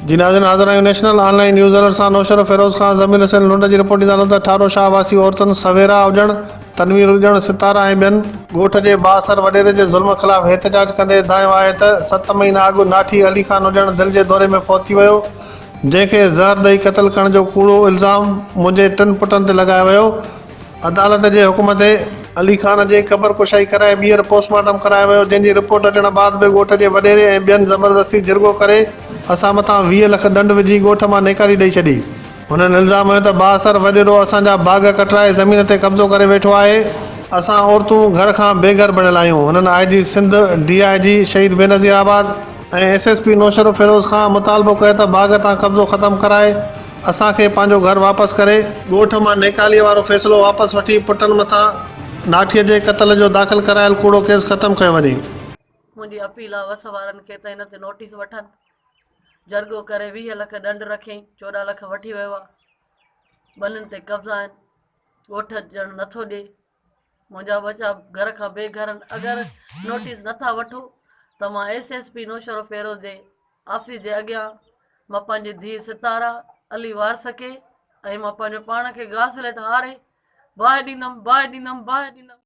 जी नाज़रीन, हाज़िर आहियूं नेशनल ऑनलाइन न्यूज़ अलर्ट सां। नौशर फिरोज़ खान ज़मीन हसन लुंड जी रिपोर्ट ॾींदा त ठारो शाह वासी औरतुनि सवेरा हुजण, तनवीर हुजण, सितारा ऐं ॿियनि ॻोठ जे बासर वॾेरे जे ज़ुल्म ख़िलाफ़ एहतजाज कंदे दायो आहे त 7 महीना अॻु नाठी अली खान हुजण दिलि जे दौरे में फौत थी वियो, जंहिंखे ज़हर ॾेई क़तल करण जो कूड़ो इल्ज़ाम मुंहिंजे 3 पुटनि ते लॻायो वियो। अदालत जे हुकुम ते अली खान जे क़बर कुशाई कराए ॿीहर पोस्टमार्टम करायो वियो, जंहिंजी रिपोर्ट अचण बैदि बि ॻोठ जे वॾेरे ऐं ॿियनि ज़बरदस्ती जिरगो करे असां मथां 20 लख दंड विझी ॻोठ मां नेकाली ॾेई छॾी। हुननि इल्ज़ाम हयो त बासर वॾेरो असांजा बाग़ कटराए ज़मीन ते कब्ज़ो करे वेठो आहे। असां औरतूं घर खां बेघर बणियल आहियूं। हुननि IG सिंध, DIG शहीद बेनज़ीर आबाद ऐं SSP नौशर फिरोज़ खां मुतालबो कयो त बाग़ तां कब्ज़ो ख़तमु कराए असांखे पंहिंजो घर वापसि करे ॻोठ मां नेकालीअ वारो फ़ैसिलो वापसि वठी पुटनि मथां नाठीअ जे क़तल जो दाख़िल करायल कूड़ो केस ख़तमु कयो वञे। मुंहिंजी अपील आहे वस वारनि खे त हिन ते नोटिस वठनि, जरगो करे 20 लख दंड रखियईं, 14 लख वठी वियो आहे। ॿनिनि ते कब्ज़ा आहिनि, ॻोठ ॼण नथो ॾिए। मुंहिंजा बचा घर खां बेघर आहिनि। अगरि नोटिस नथा वठो त मां SSP नौशर फिरोज़ जे ऑफिस जे अॻियां मां पंहिंजी धीउ सितारा अली वार सके ऐं मां पंहिंजो पाण खे घासलेट हारे बाहि ॾींदमि।